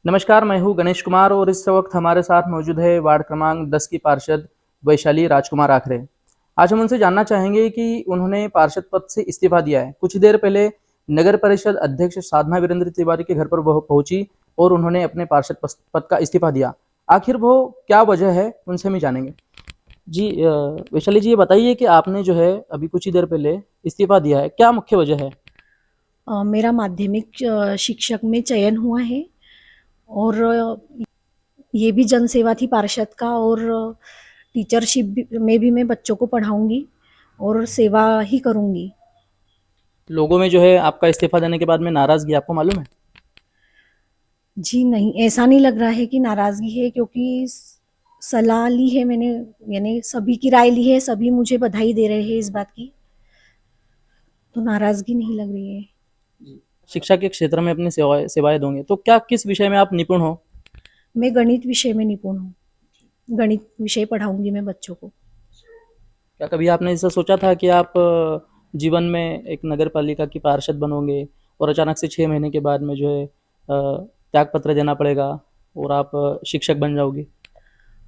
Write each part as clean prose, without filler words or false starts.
नमस्कार, मैं हूँ गणेश कुमार और इस वक्त हमारे साथ मौजूद है वार्ड क्रमांक 10 की पार्षद वैशाली राजकुमार आखरे। आज हम उनसे जानना चाहेंगे कि उन्होंने पार्षद पद से इस्तीफा दिया है। कुछ देर पहले नगर परिषद अध्यक्ष साधना वीरेंद्र तिवारी के घर पर वह पहुंची और उन्होंने अपने पार्षद पद का इस्तीफा दिया। आखिर वो क्या वजह है, उनसे हम जानेंगे। जी वैशाली जी, ये बताइए कि आपने जो है अभी कुछ ही देर पहले इस्तीफा दिया है, क्या मुख्य वजह है? मेरा माध्यमिक शिक्षक में चयन हुआ है और ये भी जनसेवा थी पार्षद का और टीचरशिप में भी मैं बच्चों को पढ़ाऊंगी और सेवा ही करूंगी। लोगों में जो है आपका इस्तीफा देने के बाद में नाराजगी, आपको मालूम है? जी नहीं, ऐसा नहीं लग रहा है कि नाराज़गी है, क्योंकि सलाह ली है मैंने, यानी सभी की राय ली है, सभी मुझे बधाई दे रहे हैं इस बात की, तो नाराज़गी नहीं लग रही है। जी। शिक्षा के क्षेत्र में अपनी सेवाएं सेवाएं दोगे तो क्या, किस विषय में आप निपुण हो? मैं गणित विषय में निपुण हूँ, गणित विषय पढ़ाऊंगी मैं बच्चों को। क्या कभी आपने ऐसा सोचा था कि आप जीवन में एक नगर पालिका की पार्षद बनोगे और अचानक से 6 महीने के बाद में जो है त्याग पत्र देना पड़ेगा और आप शिक्षक बन जाओगी?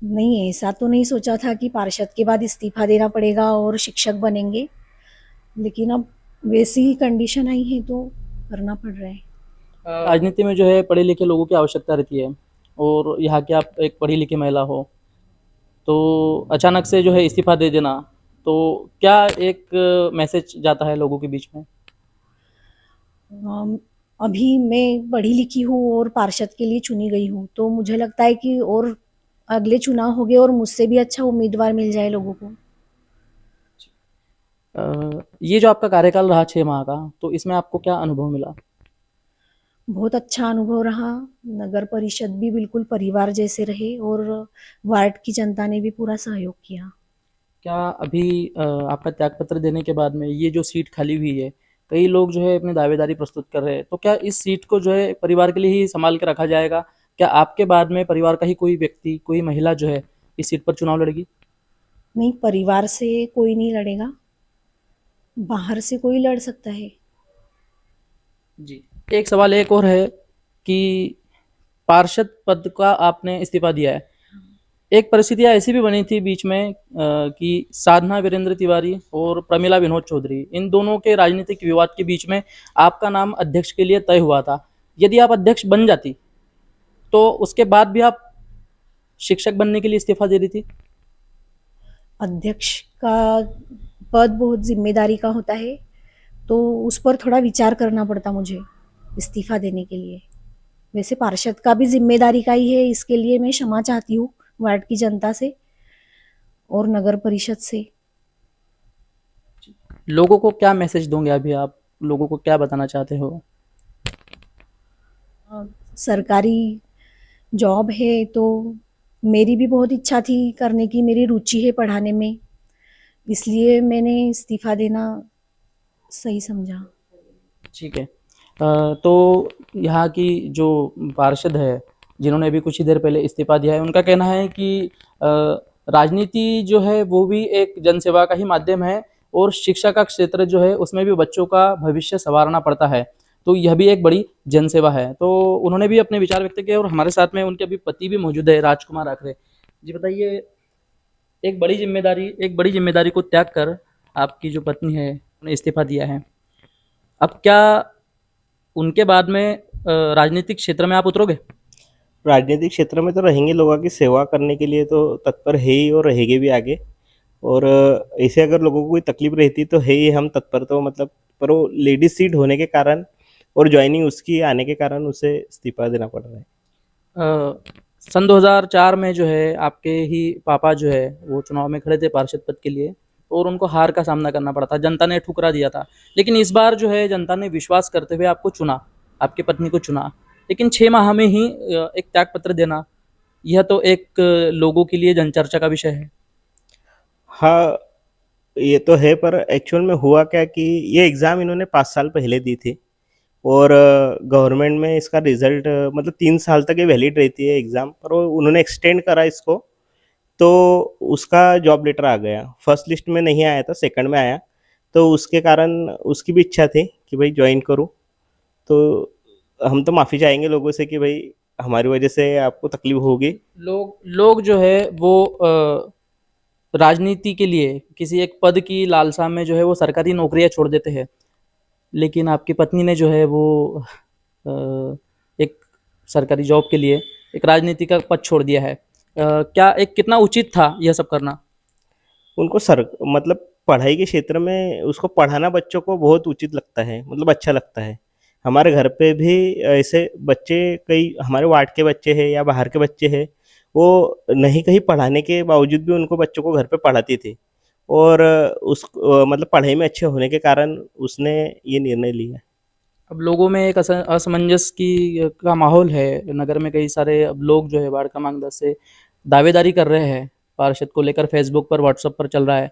नहीं, ऐसा तो नहीं सोचा था कि पार्षद के बाद इस्तीफा देना पड़ेगा और शिक्षक बनेंगे, लेकिन अब वैसी ही कंडीशन आई है तो करना पड़ रहा है। राजनीति में जो है पढ़े लिखे लोगों की आवश्यकता रहती है और यहाँ की आप एक पढ़ी लिखी महिला हो, तो अचानक से जो है इस्तीफा दे देना, तो क्या एक मैसेज जाता है लोगों के बीच में? अम, अभी मैं पढ़ी लिखी हूँ और पार्षद के लिए चुनी गई हूँ, तो मुझे लगता है कि और अगले चुनाव होंगे और मुझसे भी अच्छा उम्मीदवार मिल जाए लोगों को। ये जो आपका कार्यकाल रहा 6 माह का, तो इसमें आपको क्या अनुभव मिला? बहुत अच्छा अनुभव रहा। नगर परिषद भी बिल्कुल परिवार जैसे रहे और वार्ड की जनता ने भी पूरा सहयोग किया। क्या अभी आपका त्यागपत्र देने के बाद में ये जो सीट खाली हुई है, कई लोग जो है अपनी दावेदारी प्रस्तुत कर रहे हैं, तो क्या इस सीट को जो है परिवार के लिए ही संभाल के रखा जाएगा? क्या आपके बाद में परिवार का ही कोई व्यक्ति, कोई महिला जो है इस सीट पर चुनाव लड़ेगी? नहीं, परिवार से कोई नहीं लड़ेगा, बाहर से कोई लड़ सकता है। जी। एक सवाल एक और है कि पार्षद पद का आपने इस्तीफा दिया है। एक परिस्थितियाँ ऐसी भी बनी थी बीच में कि साधना वीरेंद्र तिवारी और प्रमिला विनोद चौधरी, इन दोनों के राजनीतिक विवाद के बीच में आपका नाम अध्यक्ष के लिए तय हुआ था। यदि आप अध्यक्ष बन जाती, तो उसके बाद भी आप शिक्षक बनने के लिए इस्तीफा दे दी थी? अध्यक्ष का पद बहुत जिम्मेदारी का होता है, तो उस पर थोड़ा विचार करना पड़ता मुझे इस्तीफा देने के लिए। वैसे पार्षद का भी जिम्मेदारी का ही है, इसके लिए मैं क्षमा चाहती हूँ वार्ड की जनता से और नगर परिषद से। लोगों को क्या मैसेज दोगे अभी आप? लोगों को क्या बताना चाहते हो? सरकारी जॉब है तो मेरी भी बहुत इच्छा थी करने की, मेरी रुचि है पढ़ाने में, इसलिए मैंने इस्तीफा देना सही समझा। ठीक है। तो यहाँ की जो पार्षद है, जिन्होंने अभी कुछ ही देर पहले इस्तीफा दिया है, उनका कहना है कि अ, राजनीति जो है वो भी एक जनसेवा का ही माध्यम है और शिक्षा का क्षेत्र जो है उसमें भी बच्चों का भविष्य संवारना पड़ता है। तो यह भी एक बड़ी जनसेवा है। तो उन्होंने भी अपने विचार व्यक्त किए और हमारे साथ में उनके अभी पति भी मौजूद है, राजकुमार आखरे। जी बताइए, एक बड़ी जिम्मेदारी को त्याग कर आपकी जो पत्नी है, उन्हें इस्तीफा दिया है। अब क्या उनके बाद में राजनीतिक क्षेत्र में आप उतरोगे? राजनीतिक क्षेत्र में तो रहेंगे, लोगों की सेवा करने के लिए तो तत्पर है ही और रहेंगे भी आगे। और ऐसे अगर लोगों को कोई तकलीफ रहती तो है ही हम तत्पर, तो मतलब पर वो लेडीज सीट होने के कारण और ज्वाइनिंग उसकी आने के कारण उसे इस्तीफा देना पड़ रहा है। अ, सन 2004 में जो है आपके ही पापा जो है वो चुनाव में खड़े थे पार्षद पद के लिए और उनको हार का सामना करना पड़ा था, जनता ने ठुकरा दिया था। लेकिन इस बार जो है जनता ने विश्वास करते हुए आपको चुना, आपकी पत्नी को चुना। लेकिन 6 माह में ही एक त्यागपत्र देना, यह तो एक लोगों के लिए जनचर्चा का विषय है। हाँ, ये तो है, पर एक्चुअल में हुआ क्या कि ये एग्ज़ाम इन्होंने 5 साल पहले दी थी और गवर्नमेंट में इसका रिजल्ट मतलब 3 साल तक ये वैलिड रहती है एग्ज़ाम, पर वो उन्होंने एक्सटेंड करा इसको। तो उसका जॉब लेटर आ गया, फर्स्ट लिस्ट में नहीं आया था, सेकंड में आया। तो उसके कारण उसकी भी इच्छा थी कि भाई ज्वाइन करूँ। तो हम तो माफ़ी चाहेंगे लोगों से कि भाई हमारी वजह से आपको तकलीफ होगी। लोग जो है वो राजनीति के लिए किसी एक पद की लालसा में जो है वो सरकारी नौकरियां छोड़ देते हैं, लेकिन आपकी पत्नी ने जो है वो एक सरकारी जॉब के लिए एक राजनीति का पद छोड़ दिया है। क्या एक कितना उचित था यह सब करना? उनको मतलब पढ़ाई के क्षेत्र में उसको पढ़ाना बच्चों को बहुत उचित लगता है, मतलब अच्छा लगता है। हमारे घर पे भी ऐसे बच्चे, कई हमारे वार्ड के बच्चे हैं या बाहर के बच्चे हैं, वो नहीं कहीं पढ़ाने के बावजूद भी उनको बच्चों को घर पे पढ़ाती थी, और मतलब पढ़ाई में अच्छे होने के कारण उसने ये निर्णय लिया। अब लोगों में एक असमंजस की का माहौल है। नगर में कई सारे अब लोग जो है वार्ड क्रमांक 10 से दावेदारी कर रहे हैं पार्षद को लेकर, फेसबुक पर, व्हाट्सएप पर चल रहा है।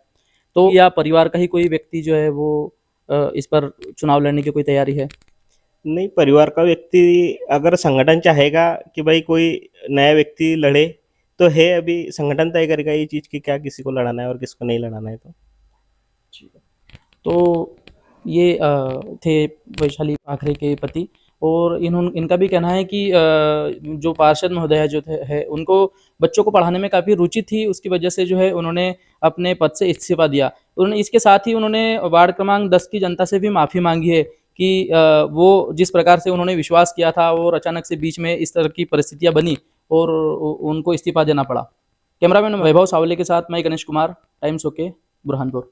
तो या परिवार का ही कोई व्यक्ति जो है वो इस पर चुनाव लड़ने की कोई तैयारी है? नहीं, परिवार का व्यक्ति अगर संगठन चाहेगा कि भाई कोई नया व्यक्ति लड़े, तो है, अभी संगठन तय करेगा ये चीज़ कि क्या किसी को लड़ाना है और किसको नहीं लड़ाना है। तो ये थे वैशाली आखरे के पति, और इनका भी कहना है कि जो पार्षद महोदया जो है उनको बच्चों को पढ़ाने में काफ़ी रुचि थी, उसकी वजह से जो है उन्होंने अपने पद से इस्तीफा दिया। उन्होंने इसके साथ ही उन्होंने वार्ड क्रमांक 10 की जनता से भी माफ़ी मांगी है कि वो जिस प्रकार से उन्होंने विश्वास किया था और अचानक से बीच में इस तरह की परिस्थितियाँ बनी और उनको इस्तीफा देना पड़ा। कैमरामैन वैभव सावले के साथ मैं गणेश कुमार, टाइम्स ओके, बुरहानपुर।